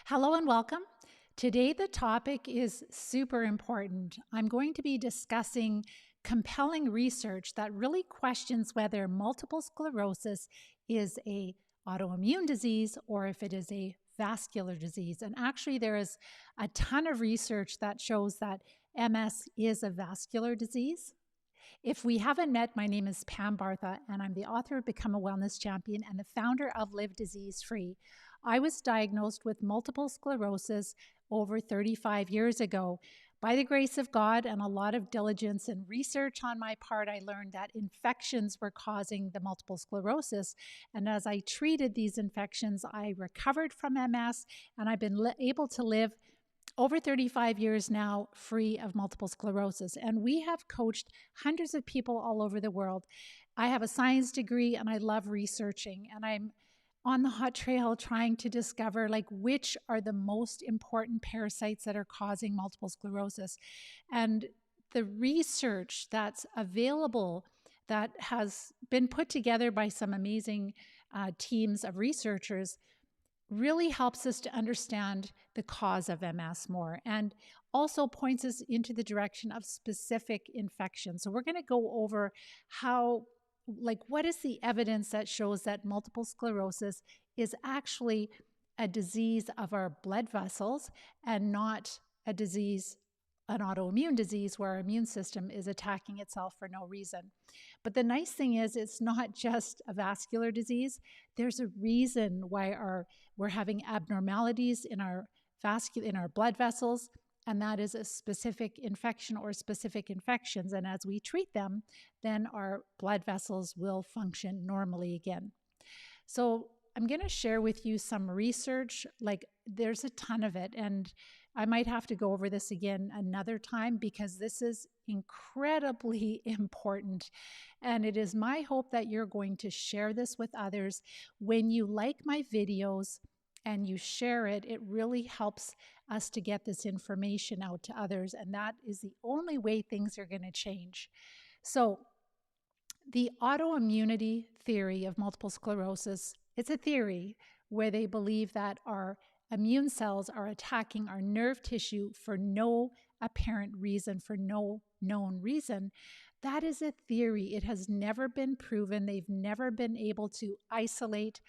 Hello and welcome. Today, the topic is super important. I'm going to be discussing compelling research that really questions whether multiple sclerosis is a autoimmune disease or if it is a vascular disease. And actually, there is a ton of research that shows that MS is a vascular disease. If we haven't met, my name is Pam Bartha, and I'm the author of Become a Wellness Champion and the founder of Live Disease Free. I was diagnosed with multiple sclerosis over 35 years ago. By the grace of God and a lot of diligence and research on my part, I learned that infections were causing the multiple sclerosis. And as I treated these infections, I recovered from MS, and I've been able to live over 35 years now free of multiple sclerosis. And we have coached hundreds of people all over the world. I have a science degree and I love researching, and I'm on the hot trail trying to discover which are the most important parasites that are causing multiple sclerosis. And the research that's available that has been put together by some amazing teams of researchers really helps us to understand the cause of MS more, and also points us into the direction of specific infections. So we're going to go over what is the evidence that shows that multiple sclerosis is actually a disease of our blood vessels and not a disease, an autoimmune disease where our immune system is attacking itself for no reason. But the nice thing is it's not just a vascular disease. There's a reason why we're having abnormalities in our blood vessels, and that is a specific infection or specific infections. And as we treat them, then our blood vessels will function normally again. So I'm going to share with you some research. There's a ton of it, and I might have to go over this again another time because this is incredibly important. And it is my hope that you're going to share this with others. When you like my videos and you share it, it really helps us to get this information out to others. And that is the only way things are going to change. So the autoimmunity theory of multiple sclerosis, it's a theory where they believe that our immune cells are attacking our nerve tissue for no apparent reason, for no known reason. That is a theory. It has never been proven. They've never been able to isolate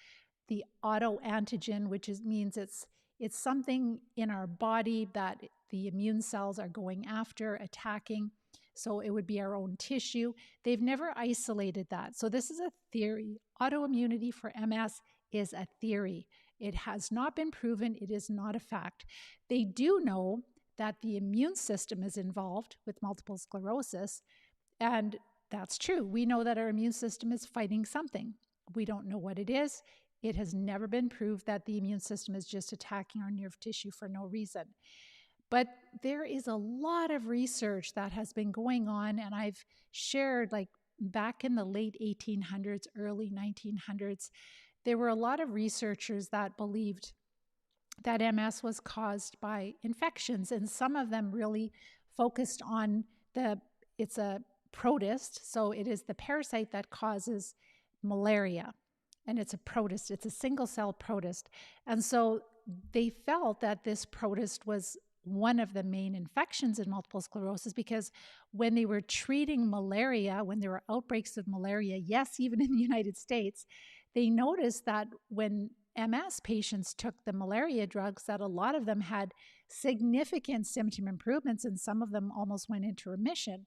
the autoantigen, which means it's something in our body that the immune cells are going after, attacking. So it would be our own tissue. They've never isolated that. So this is a theory. Autoimmunity for MS is a theory. It has not been proven. It is not a fact. They do know that the immune system is involved with multiple sclerosis, and that's true. We know that our immune system is fighting something. We don't know what it is. It has never been proved that the immune system is just attacking our nerve tissue for no reason. But there is a lot of research that has been going on, and I've shared back in the late 1800s, early 1900s, there were a lot of researchers that believed that MS was caused by infections, and some of them really focused on it's a protist, so it is the parasite that causes malaria, and it's a protist, it's a single-cell protist. And so they felt that this protist was one of the main infections in multiple sclerosis, because when they were treating malaria, when there were outbreaks of malaria, yes, even in the United States, they noticed that when MS patients took the malaria drugs, that a lot of them had significant symptom improvements, and some of them almost went into remission.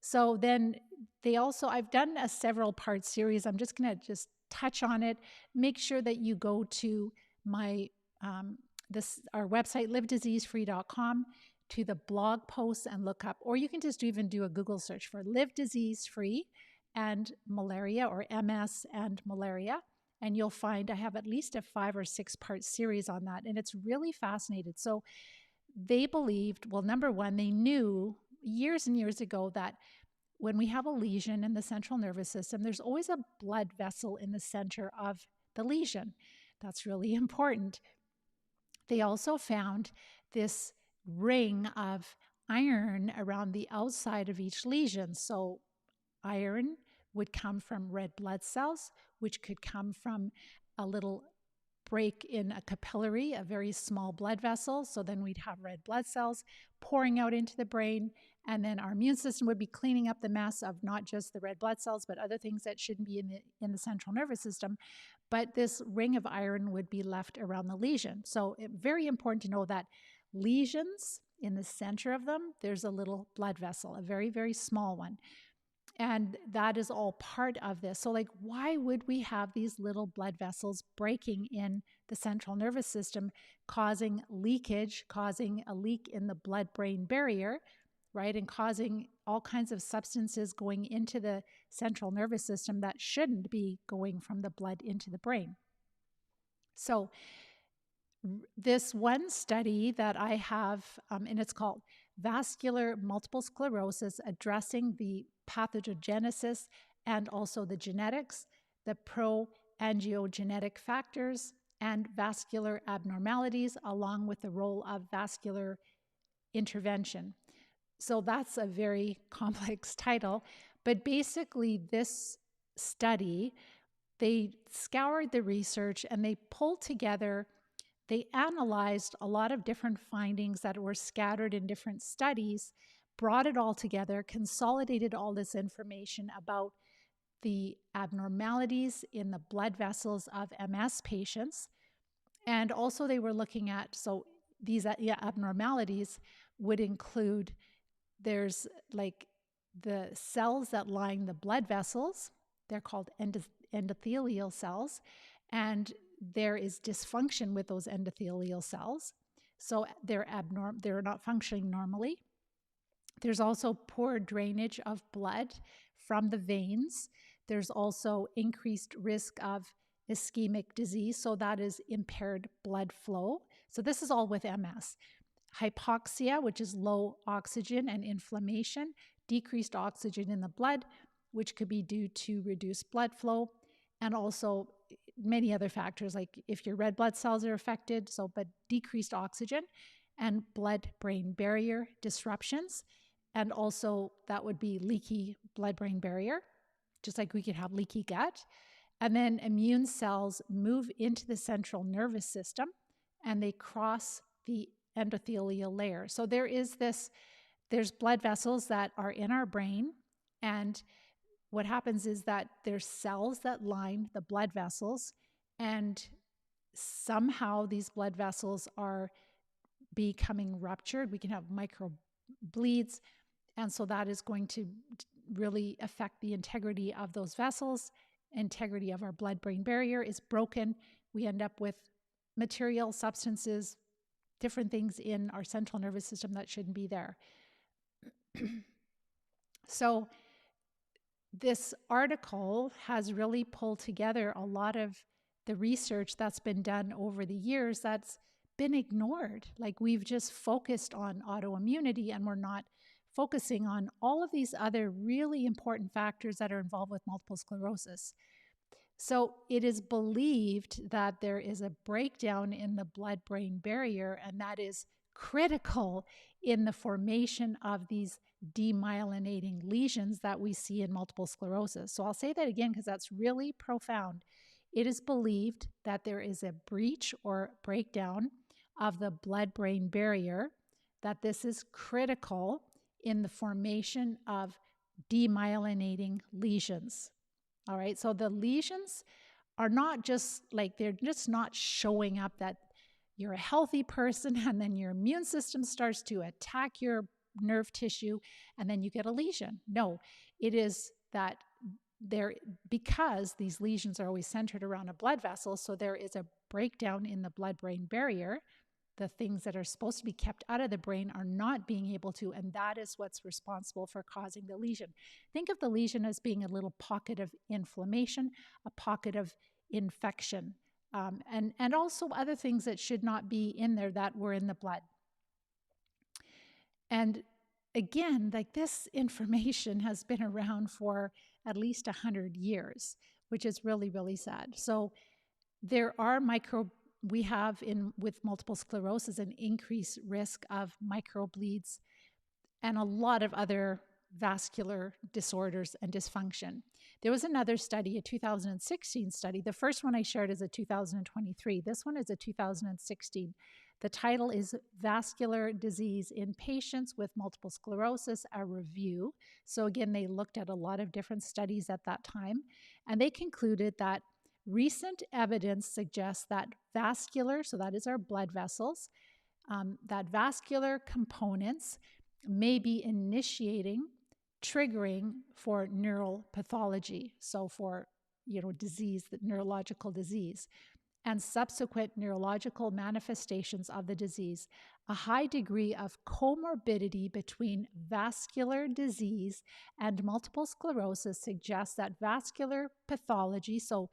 So then I've done a several part series. I'm just going to touch on it. Make sure that you go to my our website, livediseasefree.com, to the blog posts and look up, or you can just even do a Google search for Live Disease Free and malaria, or MS and malaria, and you'll find I have at least a 5 or 6 part series on that, and it's really fascinating. So they believed, well, number one, they knew years and years ago that when we have a lesion in the central nervous system, there's always a blood vessel in the center of the lesion. That's really important. They also found this ring of iron around the outside of each lesion. So iron would come from red blood cells, which could come from a little break in a capillary, a very small blood vessel. So then we'd have red blood cells pouring out into the brain. And then our immune system would be cleaning up the mess of not just the red blood cells, but other things that shouldn't be in the central nervous system. But this ring of iron would be left around the lesion. So very important to know that lesions, in the center of them, there's a little blood vessel, a very, very small one. And that is all part of this. So like, why would we have these little blood vessels breaking in the central nervous system, causing leakage, causing a leak in the blood-brain barrier, right? And causing all kinds of substances going into the central nervous system that shouldn't be going from the blood into the brain. So this one study that I have, and it's called Vascular Multiple Sclerosis, addressing the pathogenesis and also the genetics, the pro-angiogenetic factors, and vascular abnormalities, along with the role of vascular intervention. So that's a very complex title, but basically this study, they scoured the research and they pulled together, they analyzed a lot of different findings that were scattered in different studies, brought it all together, consolidated all this information about the abnormalities in the blood vessels of MS patients. And also they were looking at, so these abnormalities would include, there's like the cells that line the blood vessels, they're called endothelial cells, and there is dysfunction with those endothelial cells. So they're not functioning normally. There's also poor drainage of blood from the veins. There's also increased risk of ischemic disease, so that is impaired blood flow. So this is all with MS. Hypoxia, which is low oxygen, and inflammation, decreased oxygen in the blood, which could be due to reduced blood flow, and also many other factors, like if your red blood cells are affected, but decreased oxygen, and blood-brain barrier disruptions. And also that would be leaky blood-brain barrier, just like we could have leaky gut. And then immune cells move into the central nervous system and they cross the endothelial layer. So there's blood vessels that are in our brain, and what happens is that there's cells that line the blood vessels, and somehow these blood vessels are becoming ruptured. We can have micro bleeds, and so that is going to really affect the integrity of those vessels. Integrity of our blood-brain barrier is broken. We end up with material, substances, different things in our central nervous system that shouldn't be there. So this article has really pulled together a lot of the research that's been done over the years that's been ignored. Like, we've just focused on autoimmunity and we're not focusing on all of these other really important factors that are involved with multiple sclerosis. So it is believed that there is a breakdown in the blood-brain barrier, and that is critical in the formation of these demyelinating lesions that we see in multiple sclerosis. So I'll say that again because that's really profound. It is believed that there is a breach or breakdown of the blood-brain barrier, that this is critical in the formation of demyelinating lesions. All right, so the lesions are not just like, they're just not showing up that you're a healthy person and then your immune system starts to attack your nerve tissue and then you get a lesion. No, it is that because these lesions are always centered around a blood vessel, so there is a breakdown in the blood-brain barrier. The things that are supposed to be kept out of the brain are not being able to, and that is what's responsible for causing the lesion. Think of the lesion as being a little pocket of inflammation, a pocket of infection, and also other things that should not be in there that were in the blood. And again, like, this information has been around for at least 100 years, which is really, really sad. So there are we have with multiple sclerosis an increased risk of microbleeds and a lot of other vascular disorders and dysfunction. There was another study, a 2016 study. The first one I shared is a 2023. This one is a 2016. The title is Vascular Disease in Patients with Multiple Sclerosis, a Review. So again, they looked at a lot of different studies at that time, and they concluded that recent evidence suggests that vascular, so that is our blood vessels, that vascular components may be initiating, triggering for neural pathology. So for, disease, the neurological disease, and subsequent neurological manifestations of the disease. A high degree of comorbidity between vascular disease and multiple sclerosis suggests that vascular pathology, so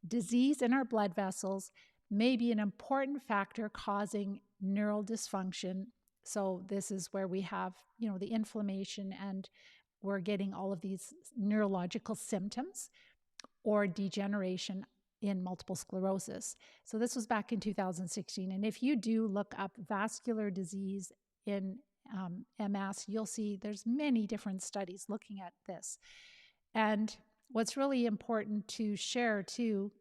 disease in our blood vessels, may be an important factor causing neural dysfunction. So this is where we have, the inflammation, and we're getting all of these neurological symptoms or degeneration in multiple sclerosis. So this was back in 2016. And if you do look up vascular disease in MS, you'll see there's many different studies looking at this. And what's really important to share too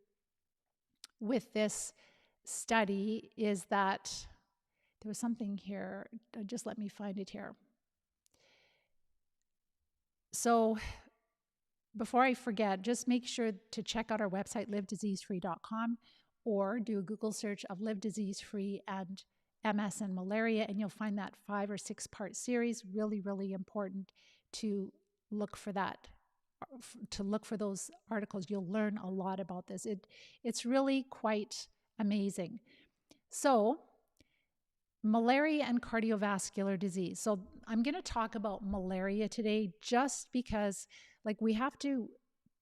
with this study is that there was something here. Just let me find it here. So before I forget, just make sure to check out our website, livediseasefree.com, or do a Google search of Live Disease Free and MS and malaria, and you'll find that 5 or 6 part series. Really, really important to look for that, to look for those articles. You'll learn a lot about this. It's really quite amazing. So, malaria and cardiovascular disease. So I'm going to talk about malaria today just because we have to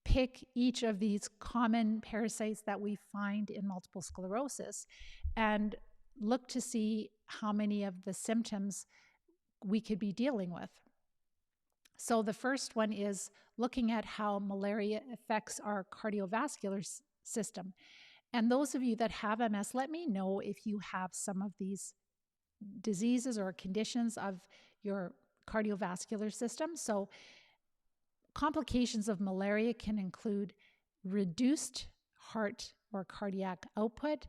pick each of these common parasites that we find in multiple sclerosis and look to see how many of the symptoms we could be dealing with. So the first one is looking at how malaria affects our cardiovascular system. And those of you that have MS, let me know if you have some of these diseases or conditions of your cardiovascular system. So complications of malaria can include reduced heart or cardiac output,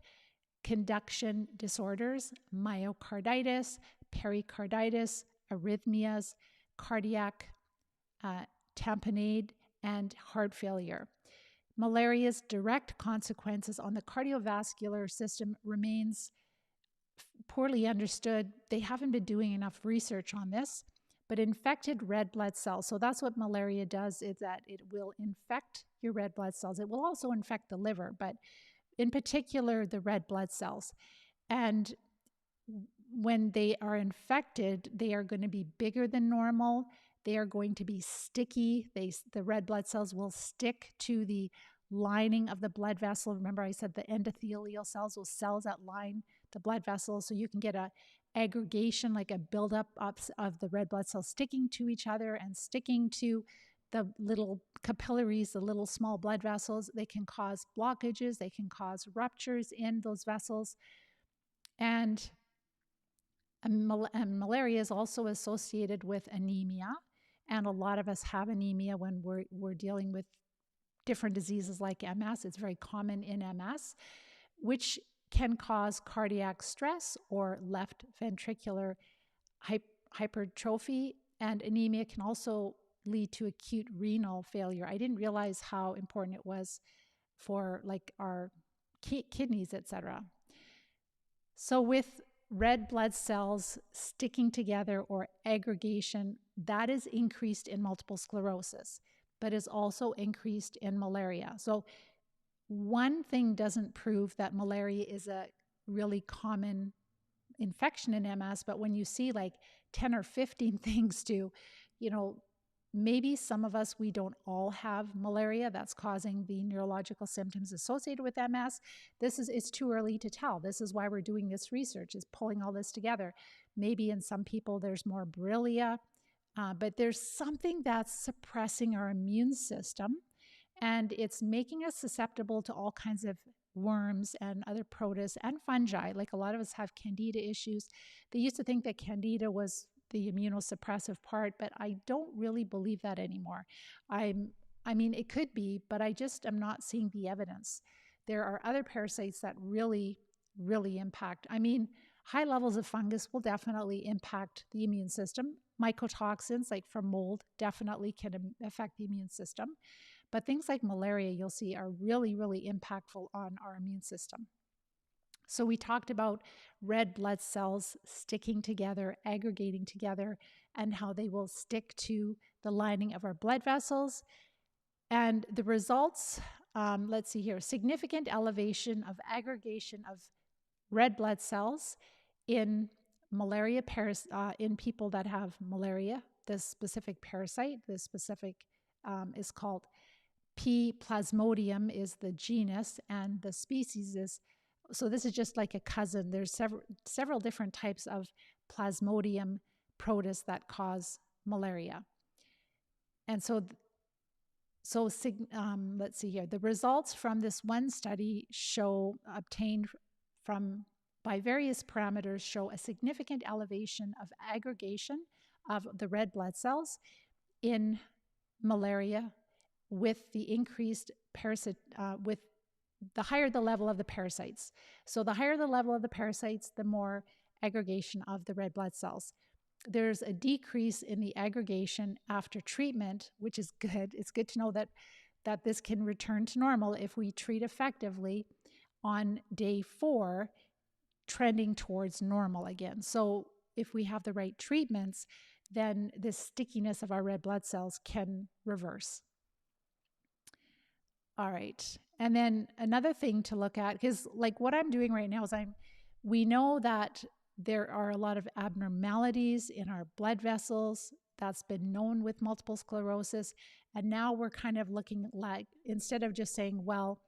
conduction disorders, myocarditis, pericarditis, arrhythmias, cardiac tamponade, and heart failure. Malaria's direct consequences on the cardiovascular system remains poorly understood. They haven't been doing enough research on this. But infected red blood cells, so that's what malaria does, is that it will infect your red blood cells. It will also infect the liver, but in particular, the red blood cells. And when they are infected, they are going to be bigger than normal. They are going to be sticky. The red blood cells will stick to the lining of the blood vessel. Remember, I said the endothelial cells, those cells that line the blood vessels, so you can get a aggregation, like a buildup of the red blood cells sticking to each other and sticking to the little capillaries, the little small blood vessels. They can cause blockages, they can cause ruptures in those vessels. And malaria is also associated with anemia. And a lot of us have anemia when we're dealing with different diseases like MS. It's very common in MS, which can cause cardiac stress or left ventricular hypertrophy, and anemia can also lead to acute renal failure. I didn't realize how important it was for our kidneys, etc. So with red blood cells sticking together or aggregation, that is increased in multiple sclerosis, but is also increased in malaria. So one thing doesn't prove that malaria is a really common infection in MS, but when you see 10 or 15 things do, maybe some of us, we don't all have malaria that's causing the neurological symptoms associated with MS. It's too early to tell. This is why we're doing this research, is pulling all this together. Maybe in some people there's more Borrelia, but there's something that's suppressing our immune system, and it's making us susceptible to all kinds of worms and other protists and fungi. Like a lot of us have candida issues. They used to think that candida was the immunosuppressive part, but I don't really believe that anymore. I'm I mean, it could be, but I just am not seeing the evidence. There are other parasites that really, really impact. I mean, high levels of fungus will definitely impact the immune system. Mycotoxins, like from mold, definitely can affect the immune system. But things like malaria, you'll see, are really, really impactful on our immune system. So we talked about red blood cells sticking together, aggregating together, and how they will stick to the lining of our blood vessels. And the results, let's see here, significant elevation of aggregation of red blood cells in malaria in people that have malaria. This specific parasite, this specific is called P. plasmodium is the genus, and the species is, so this is just like a cousin. There's several different types of Plasmodium protists that cause malaria. And let's see here. The results from this one study obtained by various parameters show a significant elevation of aggregation of the red blood cells in malaria with the increased with the higher the level of the parasites. So the higher the level of the parasites, the more aggregation of the red blood cells. There's a decrease in the aggregation after treatment, which is good. It's good to know that this can return to normal if we treat effectively on day 4, trending towards normal again. So if we have the right treatments, then the stickiness of our red blood cells can reverse. All right. And then another thing to look at, because like what I'm doing right now is we know that there are a lot of abnormalities in our blood vessels. That's been known with multiple sclerosis. And now we're kind of looking like, instead of just saying, well,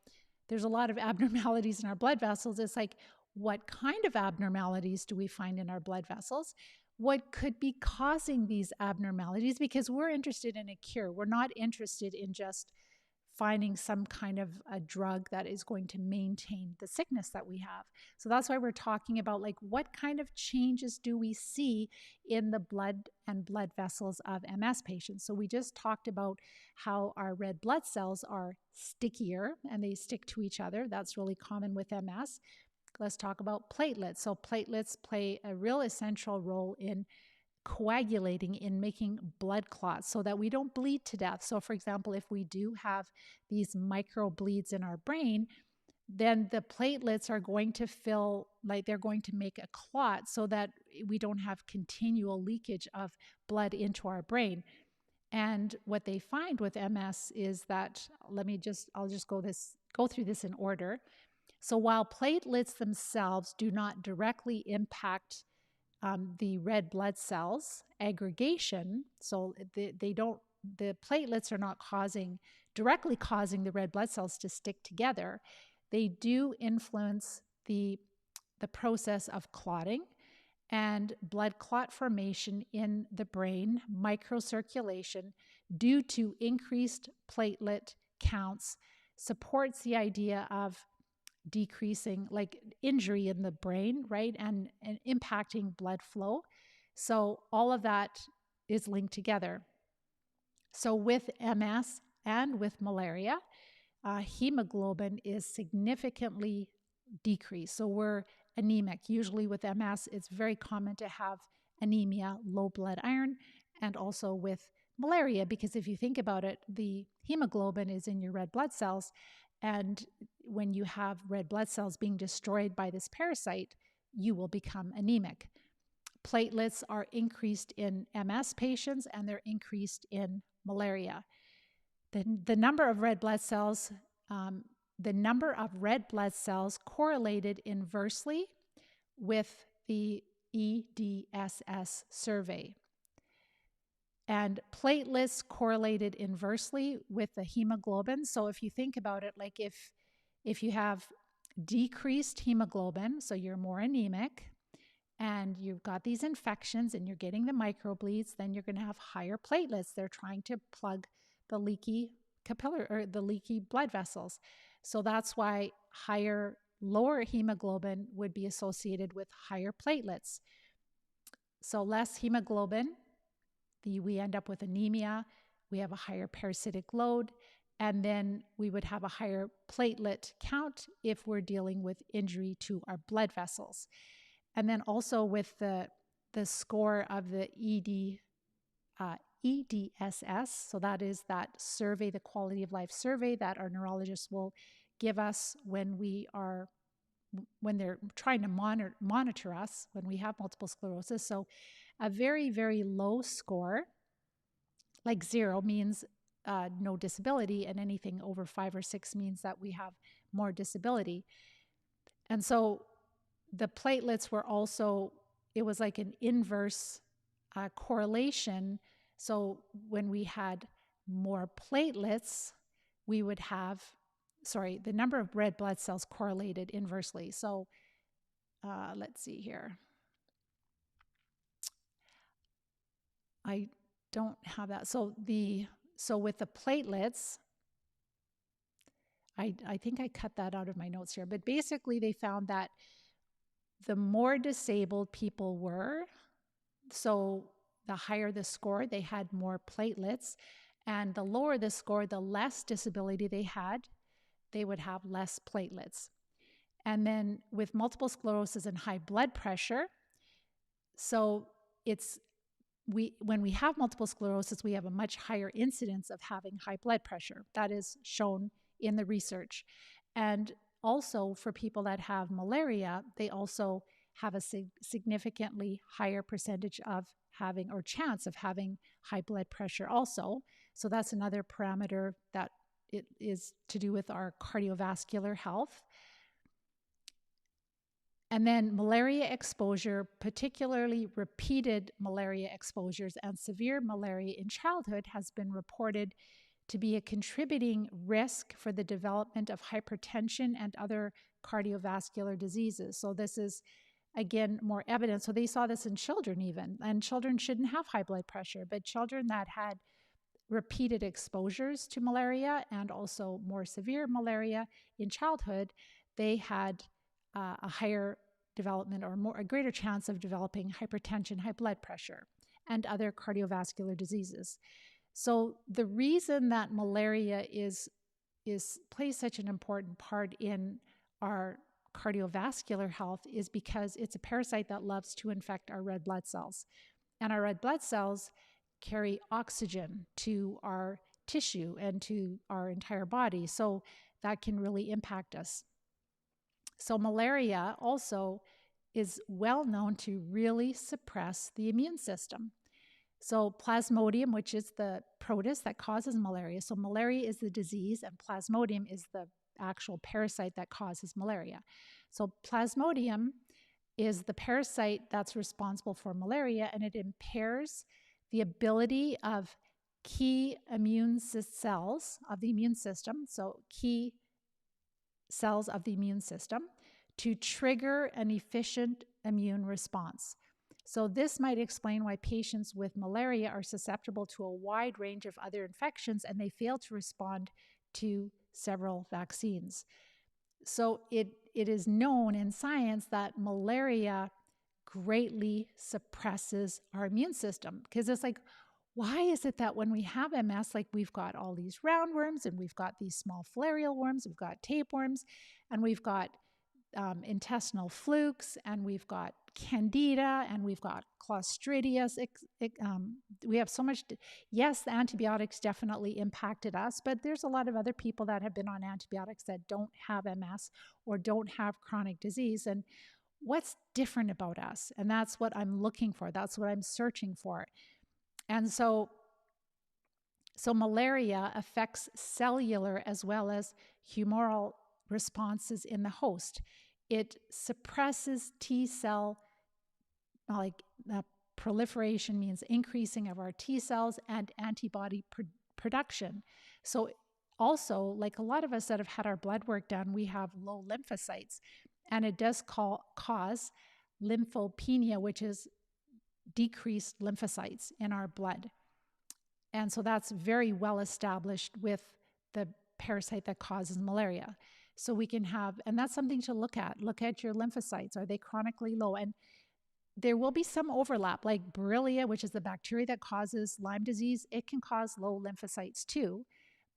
there's a lot of abnormalities in our blood vessels, it's like, what kind of abnormalities do we find in our blood vessels? What could be causing these abnormalities? Because we're interested in a cure. We're not interested in just finding some kind of a drug that is going to maintain the sickness that we have. So that's why we're talking about like what kind of changes do we see in the blood and blood vessels of MS patients. So we just talked about how our red blood cells are stickier and they stick to each other. That's really common with MS. Let's talk about platelets. So platelets play a real essential role in coagulating, in making blood clots so that we don't bleed to death. So for example, if we do have these micro bleeds in our brain, then the platelets are going to they're going to make a clot so that we don't have continual leakage of blood into our brain. And what they find with MS is that, I'll just go through this in order. So while platelets themselves do not directly impact the red blood cells aggregation, so the platelets are not directly causing the red blood cells to stick together. They do influence the process of clotting and blood clot formation in the brain, microcirculation, due to increased platelet counts, supports the idea of decreasing like injury in the brain, right? And impacting blood flow. So all of that is linked together. So with MS and with malaria, hemoglobin is significantly decreased. So we're anemic. Usually with MS, it's very common to have anemia, low blood iron, and also with malaria, because if you think about it, the hemoglobin is in your red blood cells. And when you have red blood cells being destroyed by this parasite, you will become anemic. Platelets are increased in MS patients and they're increased in malaria. The number of red blood cells, correlated inversely with the EDSS survey. And platelets correlated inversely with the hemoglobin. So if you think about it, like if you have decreased hemoglobin, so you're more anemic, and you've got these infections and you're getting the microbleeds, then you're going to have higher platelets. They're trying to plug the leaky blood vessels. So that's why lower hemoglobin would be associated with higher platelets. So less hemoglobin, we end up with anemia, we have a higher parasitic load, And then we would have a higher platelet count if we're dealing with injury to our blood vessels. And then also with the score of the EDSS, so that is that survey, the quality of life survey that our neurologists will give us when they're trying to monitor us when we have multiple sclerosis. So a very, very low score, like 0, means no disability, and anything over 5 or 6 means that we have more disability. And so the platelets were also, it was like an inverse correlation. So when we had more platelets, we would have, the number of red blood cells correlated inversely. So let's see here. I don't have that. So with the platelets, I think I cut that out of my notes here, but basically they found that the more disabled people were, so the higher the score, they had more platelets, and the lower the score, the less disability they had, they would have less platelets. And then with multiple sclerosis and high blood pressure, so when we have multiple sclerosis, we have a much higher incidence of having high blood pressure. That is shown in the research. And also for people that have malaria, they also have a significantly higher percentage of having, or chance of having, high blood pressure also. So that's another parameter that it is to do with our cardiovascular health. And then malaria exposure, particularly repeated malaria exposures and severe malaria in childhood, has been reported to be a contributing risk for the development of hypertension and other cardiovascular diseases. So this is, again, more evidence. So they saw this in children even, and children shouldn't have high blood pressure, but children that had repeated exposures to malaria and also more severe malaria in childhood, they had a higher development, or a greater chance of developing hypertension, high blood pressure, and other cardiovascular diseases. So the reason that malaria plays such an important part in our cardiovascular health is because it's a parasite that loves to infect our red blood cells. And our red blood cells carry oxygen to our tissue and to our entire body. So that can really impact us. So malaria also is well known to really suppress the immune system. So Plasmodium, which is the protist that causes malaria. So malaria is the disease, and Plasmodium is the actual parasite that causes malaria. So Plasmodium is the parasite that's responsible for malaria, and it impairs the ability of key immune cells of the immune system, so key cells of the immune system, to trigger an efficient immune response. So this might explain why patients with malaria are susceptible to a wide range of other infections, and they fail to respond to several vaccines. So it is known in science that malaria greatly suppresses our immune system, because it's like, why is it that when we have MS, like we've got all these roundworms, and we've got these small filarial worms, we've got tapeworms, and we've got intestinal flukes, and we've got candida, and we've got clostridius. We have so much. Yes, the antibiotics definitely impacted us, but there's a lot of other people that have been on antibiotics that don't have MS or don't have chronic disease. And what's different about us? And that's what I'm looking for. That's what I'm searching for. And so malaria affects cellular as well as humoral responses in the host. It suppresses T cell, proliferation means increasing of our T cells, and antibody production. So also, like a lot of us that have had our blood work done, we have low lymphocytes, and it does cause lymphopenia, which is decreased lymphocytes in our blood. And so that's very well established with the parasite that causes malaria. So we can have, and that's something to look at. Look at your lymphocytes. Are they chronically low? And there will be some overlap, like Borrelia, which is the bacteria that causes Lyme disease. It can cause low lymphocytes too.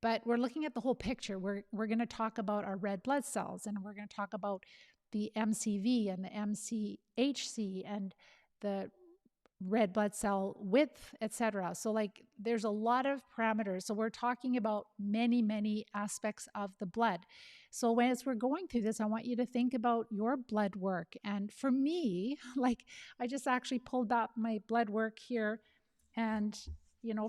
But we're looking at the whole picture. We're going to talk about our red blood cells, and we're going to talk about the MCV and the MCHC and the red blood cell width, etc. So like there's a lot of parameters. So we're talking about many aspects of the blood. So as we're going through this, I want you to think about your blood work. And for me, like I just actually pulled up my blood work here, and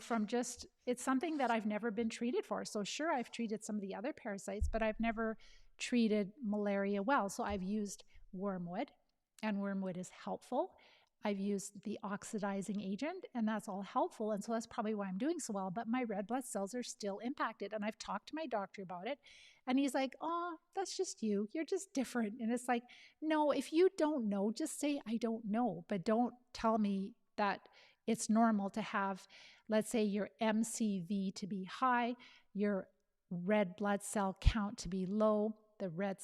from just, it's something that I've never been treated for. So sure, I've treated some of the other parasites, but I've never treated malaria well. So I've used wormwood, and wormwood is helpful. I've used the oxidizing agent, and that's all helpful. And so that's probably why I'm doing so well. But my red blood cells are still impacted. And I've talked to my doctor about it. And he's like, oh, that's just you. You're just different. And it's like, no, if you don't know, just say, I don't know. But don't tell me that it's normal to have, let's say, your MCV to be high, your red blood cell count to be low, the red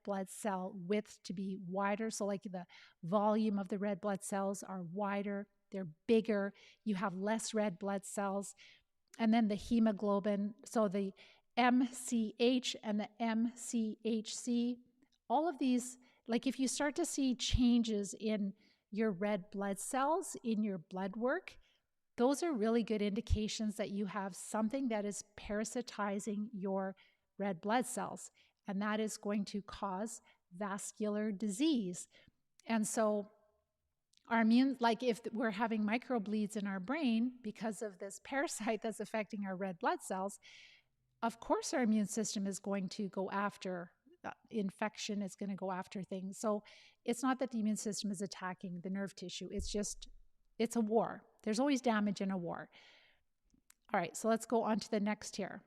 blood cell width to be wider. So like the volume of the red blood cells are wider, they're bigger, you have less red blood cells. And then the hemoglobin, so the MCH and the MCHC, all of these, like if you start to see changes in your red blood cells in your blood work, those are really good indications that you have something that is parasitizing your red blood cells, and that is going to cause vascular disease. And so our immune, like if we're having microbleeds in our brain because of this parasite that's affecting our red blood cells, of course our immune system is going to go after infection, is going to go after things. So it's not that the immune system is attacking the nerve tissue. It's a war. There's always damage in a war. All right, so let's go on to the next here.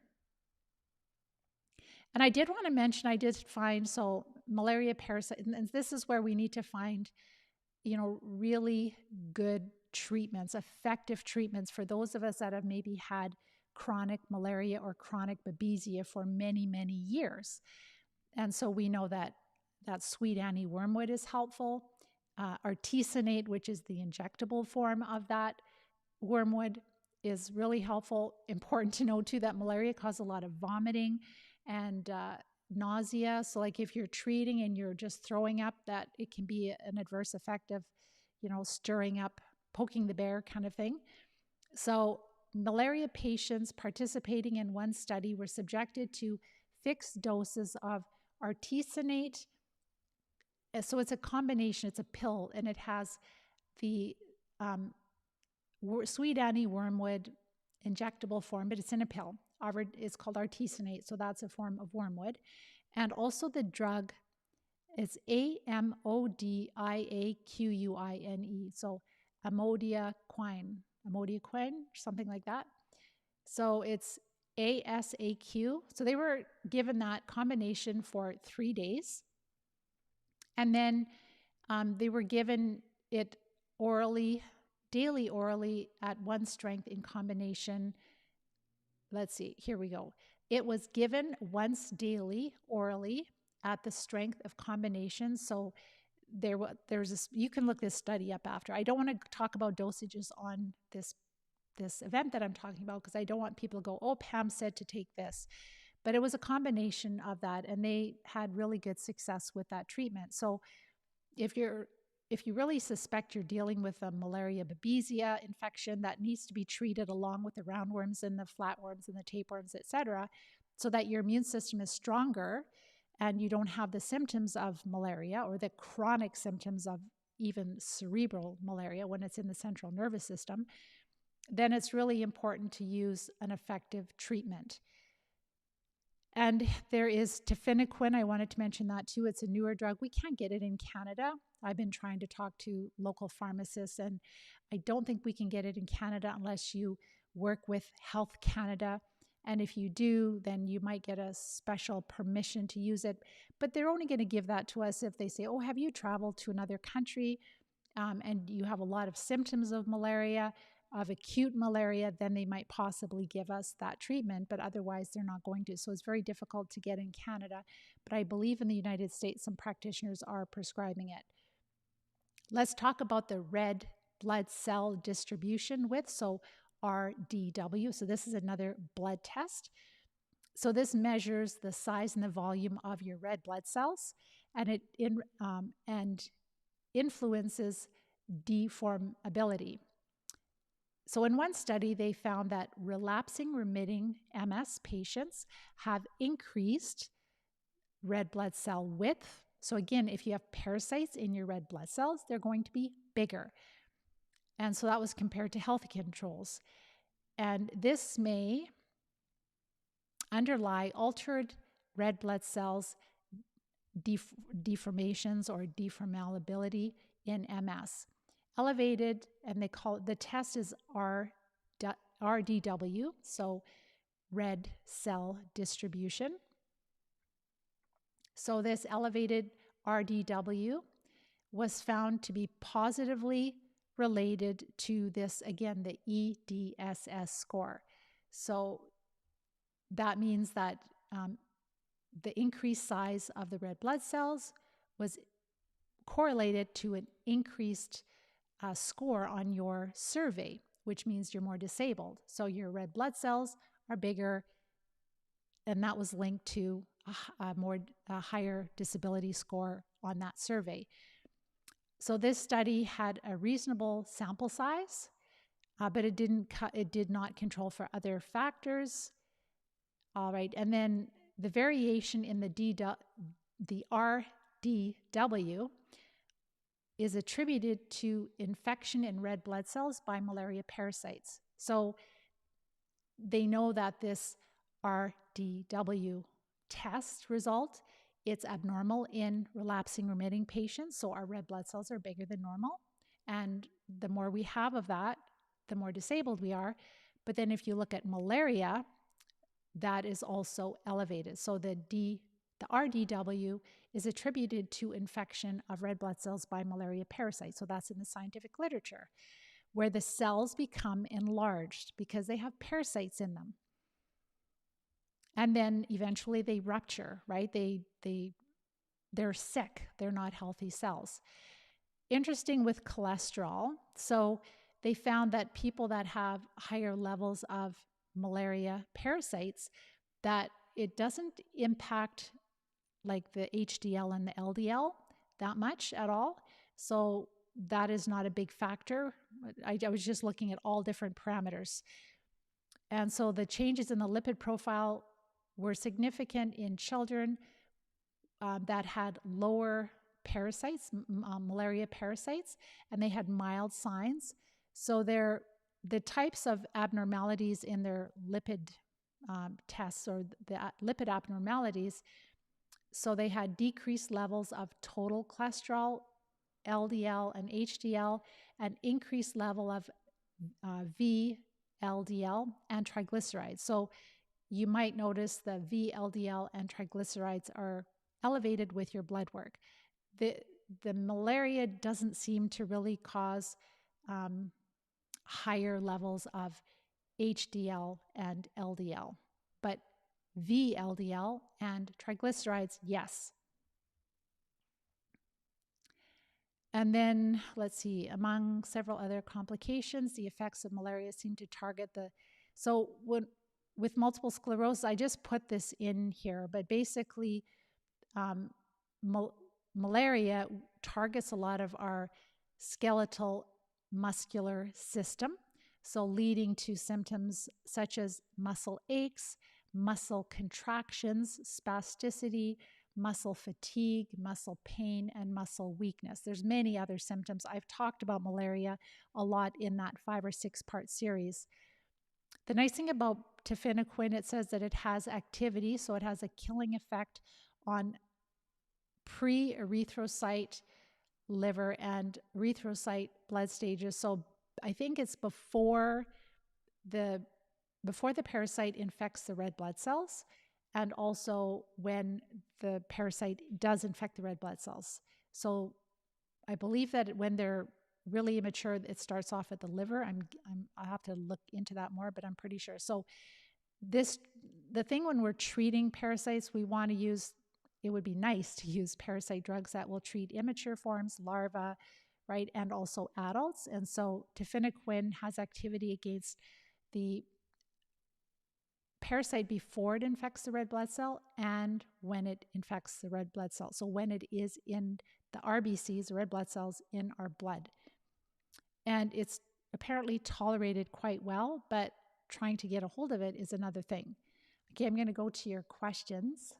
And I did want to mention, I did find, so malaria parasite, and this is where we need to find, really good treatments, effective treatments for those of us that have maybe had chronic malaria or chronic babesia for many years. And so we know that sweet anti-wormwood is helpful. Artesunate, which is the injectable form of that wormwood, is really helpful. Important to know too that malaria causes a lot of vomiting and nausea. So like if you're treating and you're just throwing up, that it can be an adverse effect of, stirring up, poking the bear kind of thing. So malaria patients participating in one study were subjected to fixed doses of artesunate. So it's a combination, it's a pill, and it has the sweet anti-wormwood injectable form, but it's in a pill. It's called artesunate, so that's a form of wormwood. And also the drug is amodiaquine, so amodiaquine, something like that. So it's ASAQ. So they were given that combination for 3 days. And then they were given it daily orally at one strength in combination. Let's see, here we go. It was given once daily orally at the strength of combination. So there's this, you can look this study up after. I don't want to talk about dosages on this event that I'm talking about because I don't want people to go, oh, Pam said to take this. But it was a combination of that, and they had really good success with that treatment. So if you really suspect you're dealing with a malaria babesia infection, that needs to be treated along with the roundworms and the flatworms and the tapeworms, etc., so that your immune system is stronger and you don't have the symptoms of malaria or the chronic symptoms of even cerebral malaria when it's in the central nervous system, then it's really important to use an effective treatment. And there is tafenoquine. I wanted to mention that too. It's a newer drug. We can't get it in Canada. I've been trying to talk to local pharmacists, and I don't think we can get it in Canada unless you work with Health Canada. And if you do, then you might get a special permission to use it. But they're only going to give that to us if they say, oh, have you traveled to another country and you have a lot of symptoms of malaria, of acute malaria, then they might possibly give us that treatment, but otherwise they're not going to. So it's very difficult to get in Canada. But I believe in the United States, some practitioners are prescribing it. Let's talk about the red blood cell distribution width. So RDW. So this is another blood test. So this measures the size and the volume of your red blood cells, and it influences deformability. So in one study, they found that relapsing remitting MS patients have increased red blood cell width. So again, if you have parasites in your red blood cells, they're going to be bigger. And so that was compared to healthy controls. And this may underlie altered red blood cells deformations or deformability in MS. Elevated, and they call it, the test is RDW, so red cell distribution. So this elevated RDW was found to be positively related to this, again, the EDSS score. So that means that the increased size of the red blood cells was correlated to an increased score on your survey, which means you're more disabled. So your red blood cells are bigger, and that was linked to a higher disability score on that survey. So this study had a reasonable sample size, but it did not control for other factors. All right, and then the variation in the RDW is attributed to infection in red blood cells by malaria parasites. So they know that this RDW test result, it's abnormal in relapsing remitting patients, so our red blood cells are bigger than normal. And the more we have of that, the more disabled we are. But then if you look at malaria, that is also elevated. So the RDW is attributed to infection of red blood cells by malaria parasites. So that's in the scientific literature, where the cells become enlarged because they have parasites in them. And then eventually they rupture, right? They're sick. They're not healthy cells. Interesting with cholesterol. So they found that people that have higher levels of malaria parasites, that it doesn't impact like the HDL and the LDL that much at all. So that is not a big factor. I was just looking at all different parameters. And so the changes in the lipid profile were significant in children that had lower parasites, malaria parasites, and they had mild signs. So the types of abnormalities in their lipid tests, or the lipid abnormalities, so they had decreased levels of total cholesterol, LDL and HDL, and increased level of VLDL and triglycerides. So you might notice the VLDL and triglycerides are elevated with your blood work. The malaria doesn't seem to really cause higher levels of HDL and LDL, but VLDL and triglycerides, yes. And then, let's see, among several other complications, the effects of malaria seem to target with multiple sclerosis, I just put this in here, but basically malaria targets a lot of our skeletal muscular system, so leading to symptoms such as muscle aches, muscle contractions, spasticity, muscle fatigue, muscle pain, and muscle weakness. There's many other symptoms. I've talked about malaria a lot in that 5 or 6 part series. The nice thing about tafenoquine, it says that it has activity, so it has a killing effect on pre-erythrocyte liver and erythrocyte blood stages. So I think it's before the parasite infects the red blood cells, and also when the parasite does infect the red blood cells. So I believe that when they're really immature, it starts off at the liver. I'll have to look into that more, but I'm pretty sure. So the thing when we're treating parasites, we want to use, it would be nice to use parasite drugs that will treat immature forms, larvae, right, and also adults. And so tafenoquine has activity against the parasite before it infects the red blood cell and when it infects the red blood cell. So when it is in the RBCs, the red blood cells in our blood. And it's apparently tolerated quite well, but trying to get a hold of it is another thing. Okay, I'm going to go to your questions.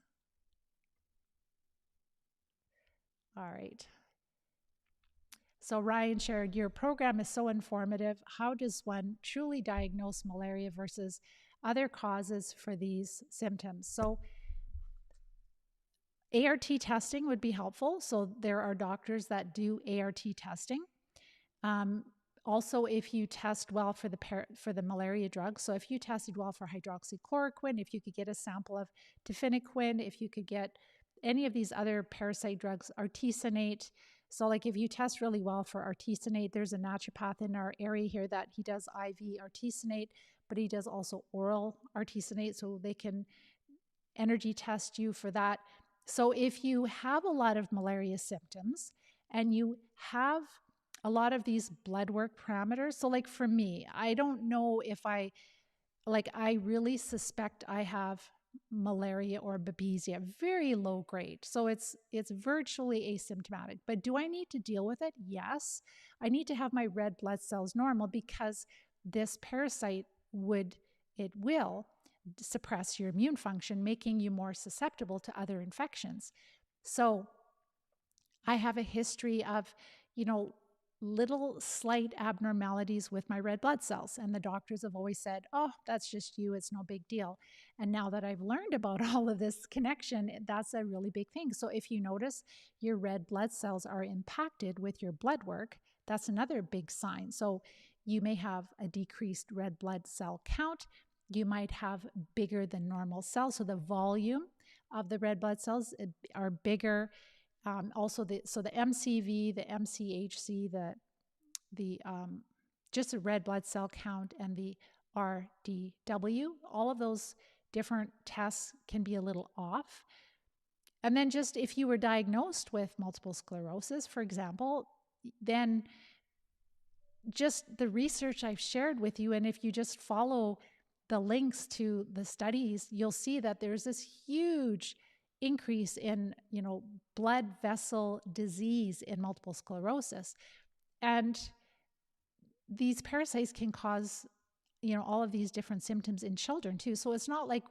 All right. So Ryan shared, your program is so informative. How does one truly diagnose malaria versus other causes for these symptoms? So ART testing would be helpful. So there are doctors that do ART testing. Also, if you test well for the malaria drug, so if you tested well for hydroxychloroquine, if you could get a sample of tefenoquine, if you could get any of these other parasite drugs, artesunate. So like if you test really well for artesunate, there's a naturopath in our area here that he does IV artesunate, but he does also oral artesunate, so they can energy test you for that. So if you have a lot of malaria symptoms and you have a lot of these blood work parameters, so like for me, I don't know if I really suspect I have malaria or babesia, very low grade. So it's virtually asymptomatic. But do I need to deal with it? Yes. I need to have my red blood cells normal because this parasite will suppress your immune function, making you more susceptible to other infections. So I have a history of, little slight abnormalities with my red blood cells. And the doctors have always said, oh, that's just you. It's no big deal. And now that I've learned about all of this connection, that's a really big thing. So if you notice your red blood cells are impacted with your blood work, that's another big sign. So you may have a decreased red blood cell count. You might have bigger than normal cells. So the volume of the red blood cells are bigger. Also, the MCV, the MCHC, just the red blood cell count, and the RDW, all of those different tests can be a little off. And then just if you were diagnosed with multiple sclerosis, for example, then just the research I've shared with you, and if you just follow the links to the studies, you'll see that there's this huge increase in, blood vessel disease in multiple sclerosis. And these parasites can cause, all of these different symptoms in children too. So it's not like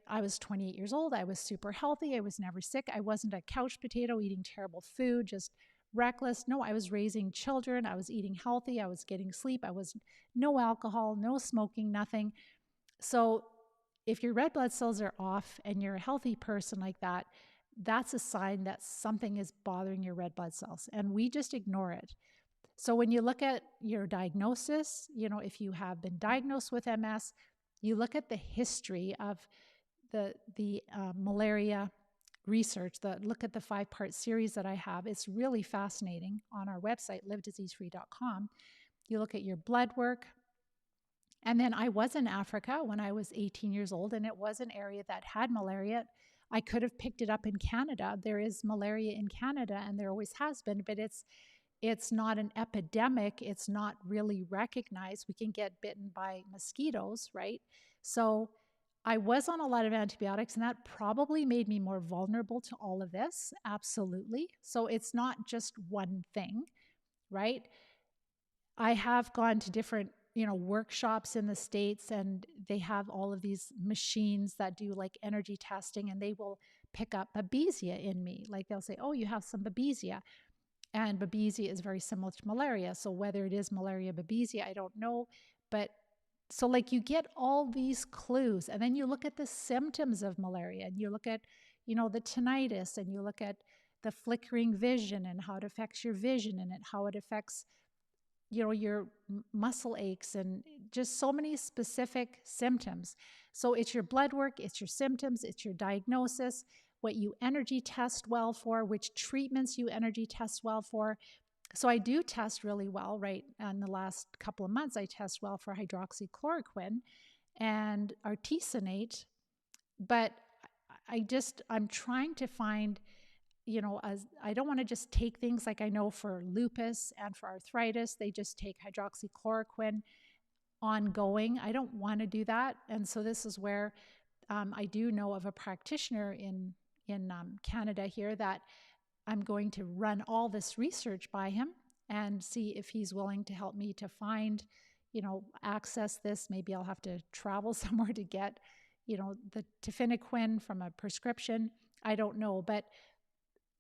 I was 28 years old, I was super healthy, I was never sick, I wasn't a couch potato eating terrible food, just reckless. No, I was raising children, I was eating healthy, I was getting sleep, I was no alcohol, no smoking, nothing. So if your red blood cells are off and you're a healthy person like that, that's a sign that something is bothering your red blood cells, and we just ignore it. So when you look at your diagnosis, if you have been diagnosed with MS, you look at the history of the malaria research, look at the 5-part series that I have. It's really fascinating on our website, livediseasefree.com. You look at your blood work. And then I was in Africa when I was 18 years old, and it was an area that had malaria. I could have picked it up in Canada. There is malaria in Canada, and there always has been, but it's not an epidemic. It's not really recognized. We can get bitten by mosquitoes, right? So I was on a lot of antibiotics, and that probably made me more vulnerable to all of this. Absolutely. So it's not just one thing, right? I have gone to different workshops in the States, and they have all of these machines that do like energy testing, and they will pick up babesia in me. Like they'll say, oh, you have some babesia. And babesia is very similar to malaria. So whether it is malaria babesia, I don't know. But so like you get all these clues, and then you look at the symptoms of malaria, and you look at, the tinnitus, and you look at the flickering vision and how it affects your vision, and how it affects your muscle aches, and just so many specific symptoms. So it's your blood work, it's your symptoms, it's your diagnosis, what you energy test well for, which treatments you energy test well for. So I do test really well, right? In the last couple of months, I test well for hydroxychloroquine and artesunate, but I'm trying to find, I don't want to just take things like I know for lupus and for arthritis, they just take hydroxychloroquine. ongoing. I don't want to do that. And so this is where I do know of a practitioner in Canada here that I'm going to run all this research by him and see if he's willing to help me to find, access this. Maybe I'll have to travel somewhere to get, the tafenoquine from a prescription. I don't know,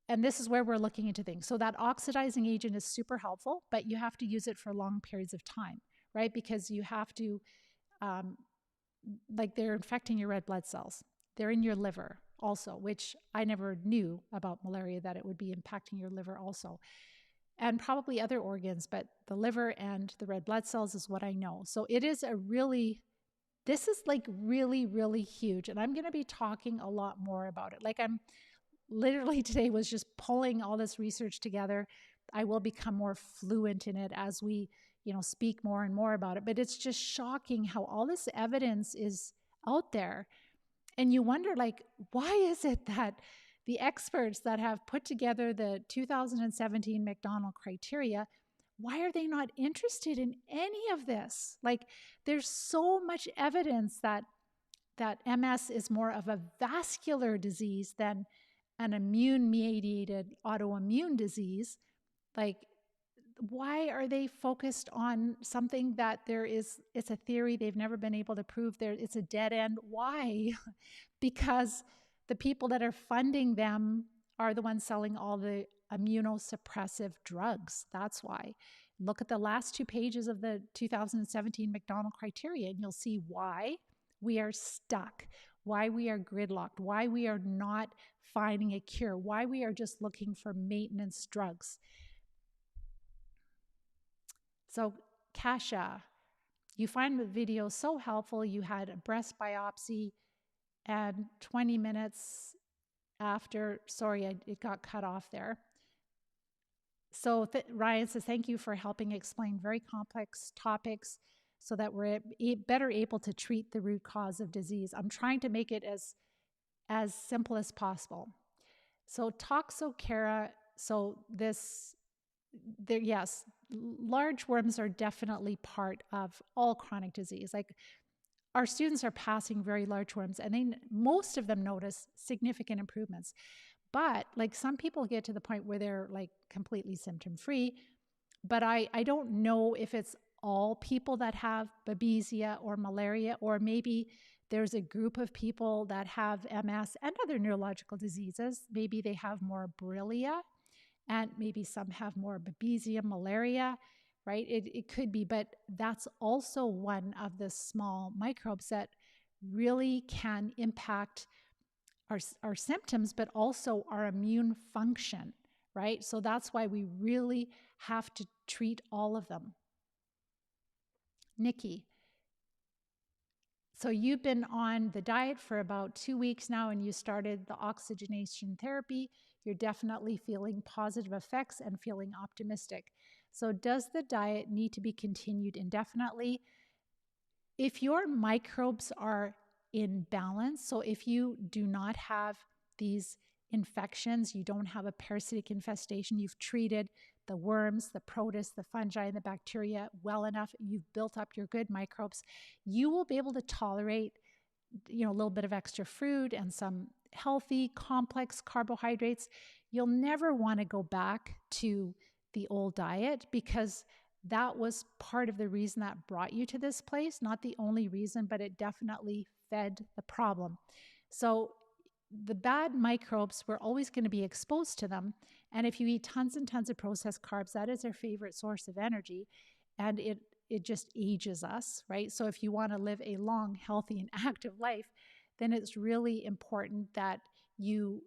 and this is where we're looking into things. So that oxidizing agent is super helpful, but you have to use it for long periods of time, right? Because you have to, they're infecting your red blood cells. They're in your liver also, which I never knew about malaria, that it would be impacting your liver also. And probably other organs, but the liver and the red blood cells is what I know. So it is this is like really, really huge. And I'm going to be talking a lot more about it. Like I'm literally today was just pulling all this research together. I will become more fluent in it as we, speak more and more about it. But it's just shocking how all this evidence is out there. And you wonder, like, why is it that the experts that have put together the 2017 McDonald criteria, why are they not interested in any of this? Like, there's so much evidence that MS is more of a vascular disease than an immune-mediated autoimmune disease. Like, why are they focused on something that it's a theory they've never been able to prove it's a dead end? Why? Because the people that are funding them are the ones selling all the immunosuppressive drugs. That's why. Look at the last 2 pages of the 2017 McDonald criteria, and you'll see why we are stuck, why we are gridlocked, why we are not finding a cure, why we are just looking for maintenance drugs. So, Kasha, you find the video so helpful. You had a breast biopsy, and 20 minutes after, it got cut off there. So Ryan says, thank you for helping explain very complex topics so that we're better able to treat the root cause of disease. I'm trying to make it as simple as possible. So Toxocara, yes, large worms are definitely part of all chronic disease. Like, our students are passing very large worms, and most of them notice significant improvements. But like, some people get to the point where they're like completely symptom-free, but I don't know if it's all people that have babesia or malaria, or maybe there's a group of people that have MS and other neurological diseases. Maybe they have more Borrelia, and maybe some have more babesia, malaria, right? It could be, but that's also one of the small microbes that really can impact our symptoms, but also our immune function, right? So that's why we really have to treat all of them. Nikki, so you've been on the diet for about 2 weeks now, and you started the oxygenation therapy. You're definitely feeling positive effects and feeling optimistic. So does the diet need to be continued indefinitely? If your microbes are in balance, so if you do not have these infections, you don't have a parasitic infestation, you've treated the worms, the protists, the fungi, and the bacteria well enough, you've built up your good microbes, you will be able to tolerate, a little bit of extra fruit and some healthy, complex carbohydrates. You'll never want to go back to the old diet, because that was part of the reason that brought you to this place. Not the only reason, but it definitely fed the problem. So the bad microbes, we're always going to be exposed to them. And if you eat tons and tons of processed carbs, that is our favorite source of energy. And it just ages us, right? So if you want to live a long, healthy, and active life, then it's really important that you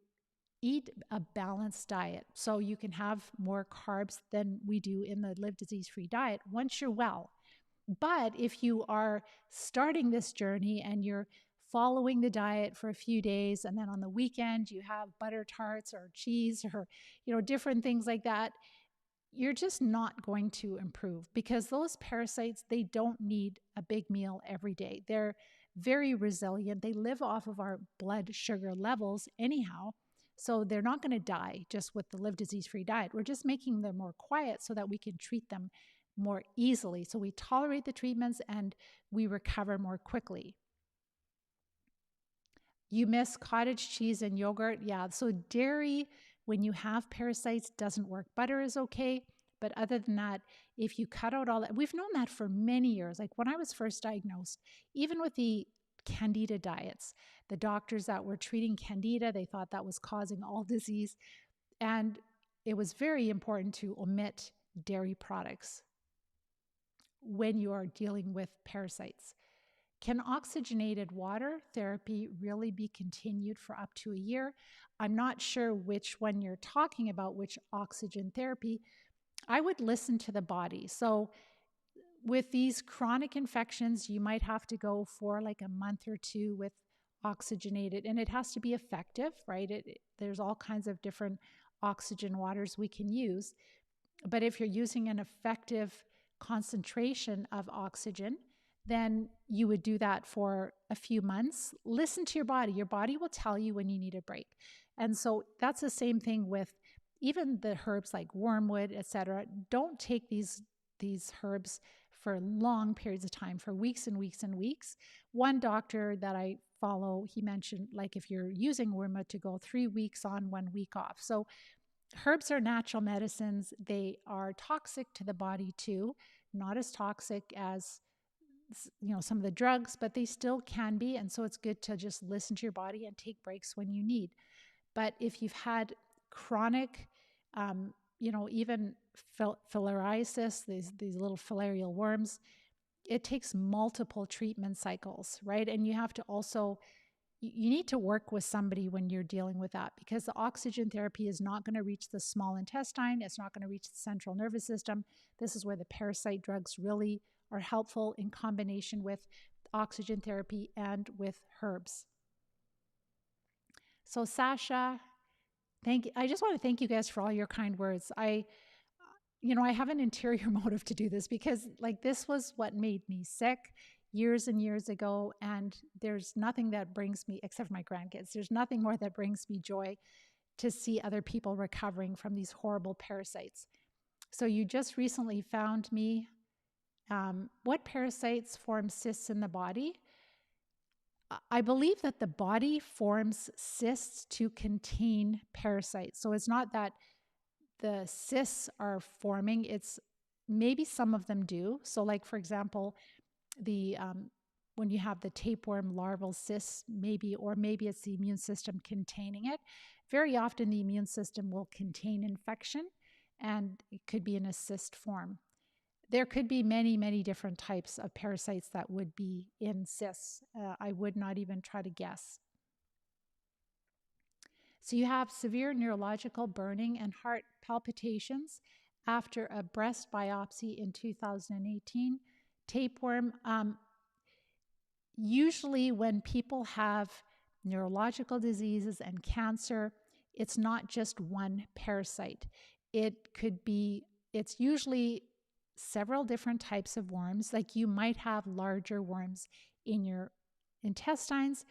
eat a balanced diet. So you can have more carbs than we do in the Live Disease-Free diet once you're well. But if you are starting this journey and you're following the diet for a few days, and then on the weekend you have butter tarts or cheese or different things like that, you're just not going to improve, because those parasites, they don't need a big meal every day. They're very resilient. They live off of our blood sugar levels anyhow. So they're not going to die just with the Live Disease-Free diet. We're just making them more quiet so that we can treat them more easily. So we tolerate the treatments and we recover more quickly. You miss cottage cheese and yogurt. Yeah. So dairy, when you have parasites, doesn't work. Butter is okay. But other than that, if you cut out all that, we've known that for many years. Like when I was first diagnosed, even with the candida diets, the doctors that were treating candida, they thought that was causing all disease. And it was very important to omit dairy products when you are dealing with parasites. Can oxygenated water therapy really be continued for up to a year? I'm not sure which one you're talking about, which oxygen therapy. I would listen to the body. So with these chronic infections, you might have to go for like a month or two with oxygenated, and it has to be effective, right? There's all kinds of different oxygen waters we can use. But if you're using an effective concentration of oxygen, then you would do that for a few months. Listen to your body. Your body will tell you when you need a break. And so that's the same thing with even the herbs like wormwood, etc. Don't take these herbs for long periods of time, for weeks and weeks and weeks. One doctor that I follow, he mentioned like if you're using wormwood to go 3 weeks on, 1 week off. So herbs are natural medicines. They are toxic to the body too, not as toxic as some of the drugs, but they still can be. And so it's good to just listen to your body and take breaks when you need. But if you've had chronic, even filariasis, these little filarial worms, it takes multiple treatment cycles, right? And you have to also, you need to work with somebody when you're dealing with that, because the oxygen therapy is not going to reach the small intestine. It's not going to reach the central nervous system. This is where the parasite drugs really are helpful in combination with oxygen therapy and with herbs. So Sasha, I just want to thank you guys for all your kind words. I have an interior motive to do this because this was what made me sick years and years ago. And there's nothing that brings me, except for my grandkids, there's nothing more that brings me joy to see other people recovering from these horrible parasites. So you just recently found me. What parasites form cysts in the body? I believe that the body forms cysts to contain parasites. So it's not that the cysts are forming, it's maybe some of them do. So like, for example, when you have the tapeworm larval cysts, maybe it's the immune system containing it. Very often the immune system will contain infection, and it could be in a cyst form. There could be many, many different types of parasites that would be in cysts. I would not even try to guess. So you have severe neurological burning and heart palpitations after a breast biopsy in 2018. Tapeworm. Usually when people have neurological diseases and cancer, it's not just one parasite. It's usually several different types of worms. Like you might have larger worms in your intestines,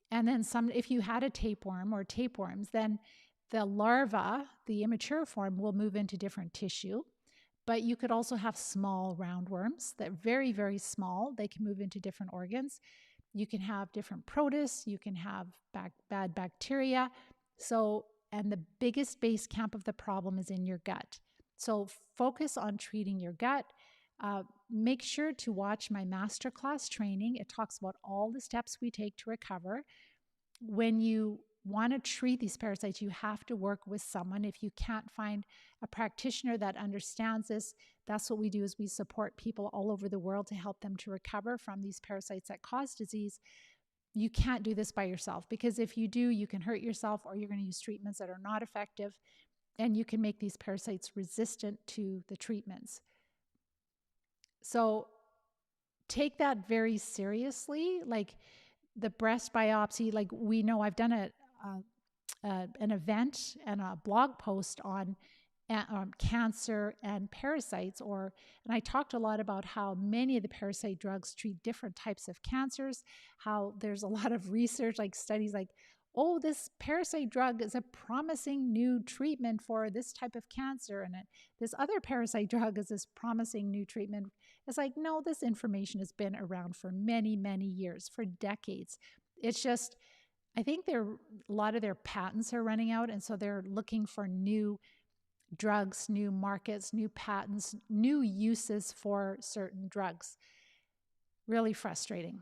and then if you had a tapeworm or tapeworms, then the larva, the immature form, will move into different tissue. But you could also have small roundworms that are very, very small. They can move into different organs. You can have different protists. You can have bad bacteria. And the biggest base camp of the problem is in your gut. So focus on treating your gut. Make sure to watch my masterclass training. It talks about all the steps we take to recover. When you want to treat these parasites, you have to work with someone. If you can't find a practitioner that understands this, that's what we do, is we support people all over the world to help them to recover from these parasites that cause disease. You can't do this by yourself, because if you do, you can hurt yourself, or you're going to use treatments that are not effective, and you can make these parasites resistant to the treatments. So take that very seriously. Like the breast biopsy, like we know, I've done an event and a blog post on cancer and parasites, and I talked a lot about how many of the parasite drugs treat different types of cancers, how there's a lot of research, like studies like oh, this parasite drug is a promising new treatment for this type of cancer, and this other parasite drug is this promising new treatment. It's like, no, this information has been around for many, many years, for decades. It's just, I think a lot of their patents are running out, and so they're looking for new drugs, new markets, new patents, new uses for certain drugs. Really frustrating.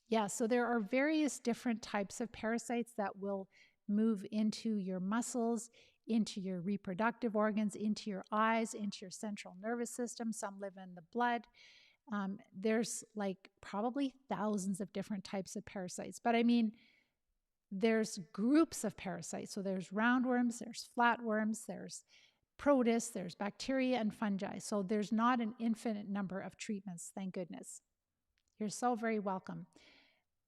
Yeah, so there are various different types of parasites that will move into your muscles, into your reproductive organs, into your eyes, into your central nervous system. Some live in the blood. There's like probably thousands of different types of parasites, but I mean, there's groups of parasites. So there's roundworms, there's flatworms, there's protists, there's bacteria and fungi. So there's not an infinite number of treatments, thank goodness. You're so very welcome.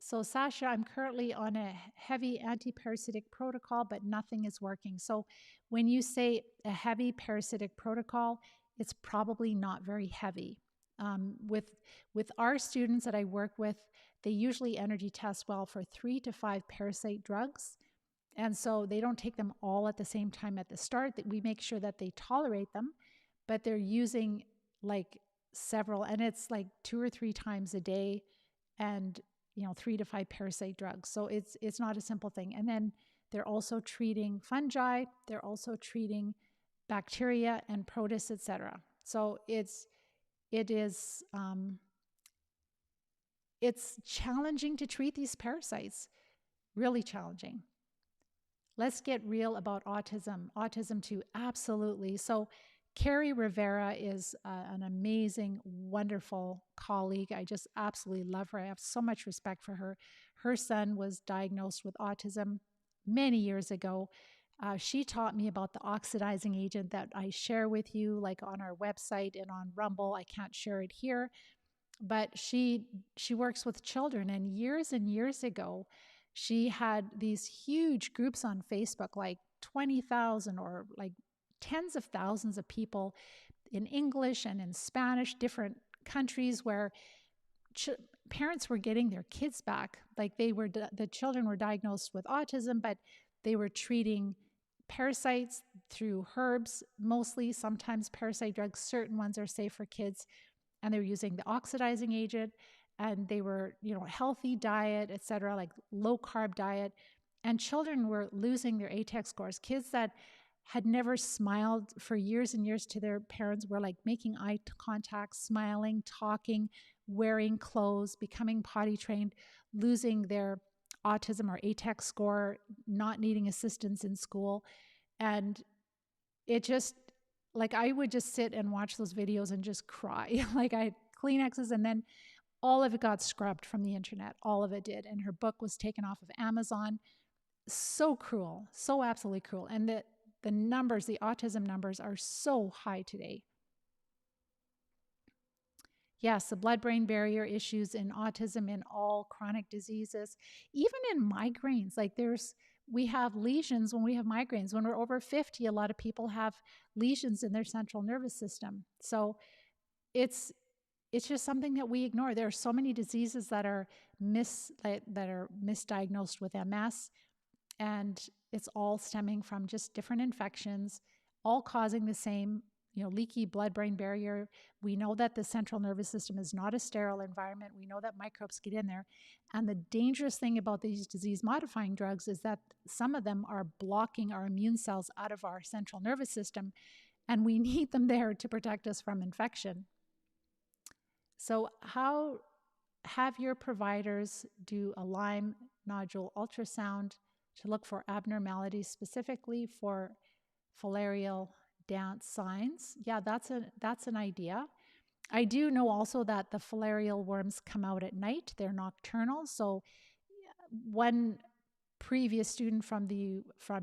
So, Sasha, I'm currently on a heavy anti-parasitic protocol, but nothing is working. So, when you say a heavy parasitic protocol, it's probably not very heavy. With our students that I work with, they usually energy test well for 3 to 5 parasite drugs. And so they don't take them all at the same time at the start. That we make sure that they tolerate them, but they're using like several, and it's like 2 or 3 times a day, and 3 to 5 parasite drugs. So it's not a simple thing. And then they're also treating fungi, they're also treating bacteria and protists, etc. So it's challenging to treat these parasites, really challenging. Let's get real about autism. Autism too, absolutely. So Carrie Rivera is an amazing, wonderful colleague. I just absolutely love her. I have so much respect for her. Her son was diagnosed with autism many years ago. She taught me about the oxidizing agent that I share with you, like on our website and on Rumble. I can't share it here, but she works with children. And years ago, she had these huge groups on Facebook, like 20,000 or like tens of thousands of people in English and in Spanish, different countries, where parents were getting their kids back. Like the children were diagnosed with autism, but they were treating parasites through herbs, mostly, sometimes parasite drugs. Certain ones are safe for kids, and they were using the oxidizing agent, and they were, healthy diet, etc., like low carb diet. And children were losing their ATEC scores. Kids that had never smiled for years and years to their parents were like making eye contact, smiling, talking, wearing clothes, becoming potty trained, losing their autism or ATEC score, not needing assistance in school. And it just, like, I would just sit and watch those videos and just cry. Like, I had Kleenexes, and then all of it got scrubbed from the internet. All of it did. And her book was taken off of Amazon. So cruel, so absolutely cruel. And the numbers, the autism numbers, are so high today. Yes, the blood-brain barrier issues in autism, in all chronic diseases, even in migraines. Like we have lesions when we have migraines. When we're over 50, a lot of people have lesions in their central nervous system. So it's just something that we ignore. There are so many diseases that are misdiagnosed with MS, and it's all stemming from just different infections, all causing the same, leaky blood-brain barrier. We know that the central nervous system is not a sterile environment. We know that microbes get in there. And the dangerous thing about these disease-modifying drugs is that some of them are blocking our immune cells out of our central nervous system, and we need them there to protect us from infection. So how have your providers do a Lyme nodule ultrasound to look for abnormalities, specifically for filarial dance signs? Yeah, that's an idea. I do know also that the filarial worms come out at night. They're nocturnal. So one previous student from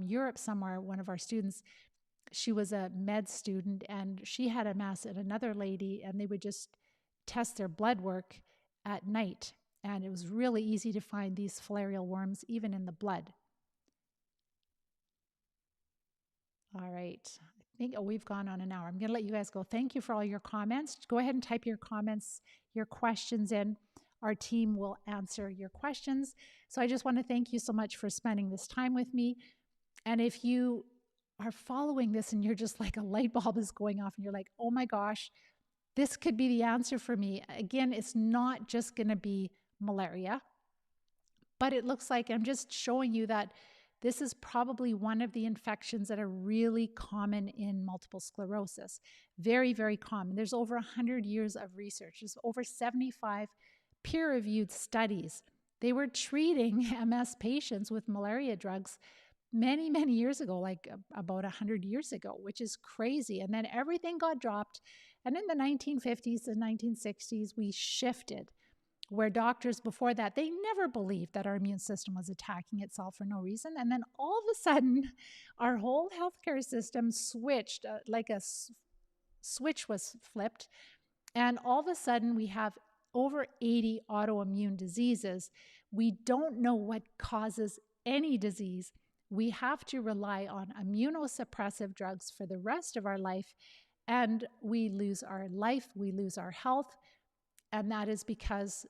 Europe somewhere, one of our students, she was a med student, and she had a mass at another lady, and they would just test their blood work at night. And it was really easy to find these filarial worms even in the blood. All right. I think, we've gone on an hour. I'm going to let you guys go. Thank you for all your comments. Go ahead and type your comments, your questions in. Our team will answer your questions. So I just want to thank you so much for spending this time with me. And if you are following this and you're just like a light bulb is going off and you're like, oh my gosh, this could be the answer for me. Again, it's not just going to be malaria, but it looks like I'm just showing you that this is probably one of the infections that are really common in multiple sclerosis. Very, very common. There's over 100 years of research. There's over 75 peer-reviewed studies. They were treating MS patients with malaria drugs many, many years ago, like about 100 years ago, which is crazy. And then everything got dropped. And in the 1950s and 1960s, we shifted where doctors before that, they never believed that our immune system was attacking itself for no reason. And then all of a sudden, our whole healthcare system switched, like a switch was flipped. And all of a sudden, we have over 80 autoimmune diseases. We don't know what causes any disease. We have to rely on immunosuppressive drugs for the rest of our life. And we lose our life, we lose our health. And that is because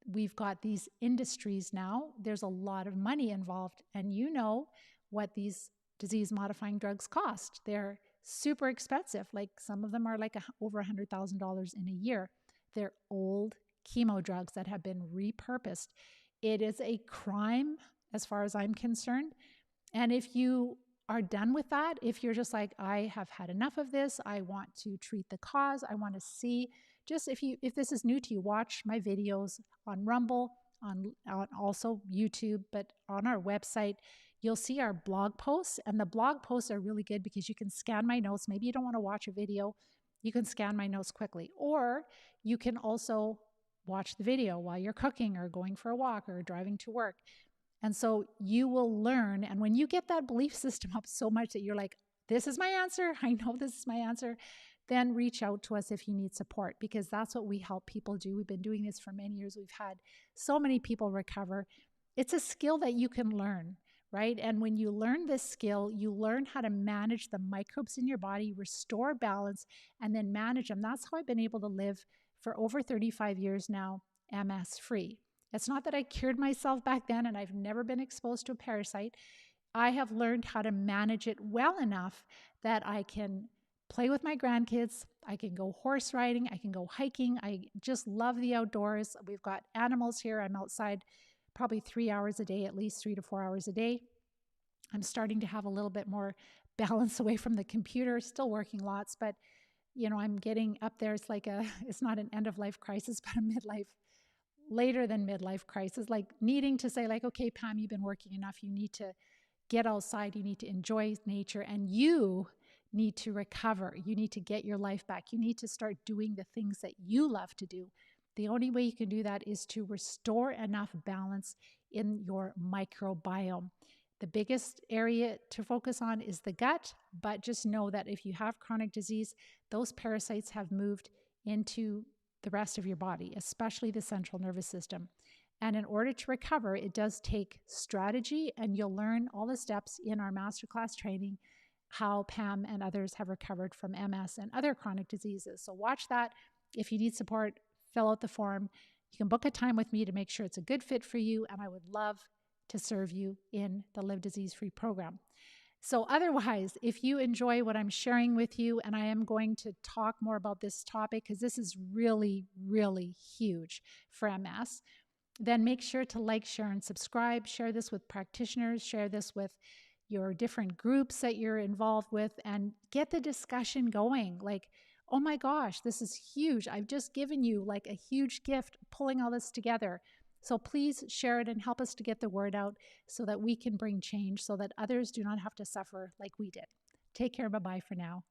we've got these industries now. There's a lot of money involved, and you know what these disease-modifying drugs cost. They're super expensive. Like some of them are like over $100,000 in a year. They're old chemo drugs that have been repurposed. It is a crime as far as I'm concerned. And if you are done with that, if you're just like, I have had enough of this, I want to treat the cause, I want to see, just if this is new to you, watch my videos on Rumble, on also YouTube, but on our website, you'll see our blog posts. And the blog posts are really good because you can scan my notes. Maybe you don't want to watch a video, you can scan my notes quickly. Or you can also watch the video while you're cooking or going for a walk or driving to work. And so you will learn. And when you get that belief system up so much that you're like, this is my answer, I know this is my answer, then reach out to us if you need support, because that's what we help people do. We've been doing this for many years. We've had so many people recover. It's a skill that you can learn, right? And when you learn this skill, you learn how to manage the microbes in your body, restore balance, and then manage them. That's how I've been able to live for over 35 years now, MS-free. It's not that I cured myself back then and I've never been exposed to a parasite. I have learned how to manage it well enough that I can play with my grandkids, I can go horse riding, I can go hiking. I just love the outdoors. We've got animals here. I'm outside probably 3 hours a day, at least 3 to 4 hours a day. I'm starting to have a little bit more balance away from the computer, still working lots, but I'm getting up there. It's not an end of life crisis, but a later than midlife crisis, like needing to say like, okay, Pam, you've been working enough. You need to get outside. You need to enjoy nature, and you need to recover. You need to get your life back. You need to start doing the things that you love to do. The only way you can do that is to restore enough balance in your microbiome. The biggest area to focus on is the gut, but just know that if you have chronic disease, those parasites have moved into the rest of your body, especially the central nervous system. And in order to recover, it does take strategy, and you'll learn all the steps in our masterclass training, how Pam and others have recovered from MS and other chronic diseases. So watch that. If you need support, fill out the form. You can book a time with me to make sure it's a good fit for you, and I would love to serve you in the Live Disease-Free program. So otherwise, if you enjoy what I'm sharing with you, and I am going to talk more about this topic because this is really, really huge for MS, then make sure to like, share, and subscribe. Share this with practitioners. Share this with your different groups that you're involved with, and get the discussion going. Like, oh my gosh, this is huge. I've just given you like a huge gift pulling all this together. So please share it and help us to get the word out so that we can bring change, so that others do not have to suffer like we did. Take care. Bye-bye for now.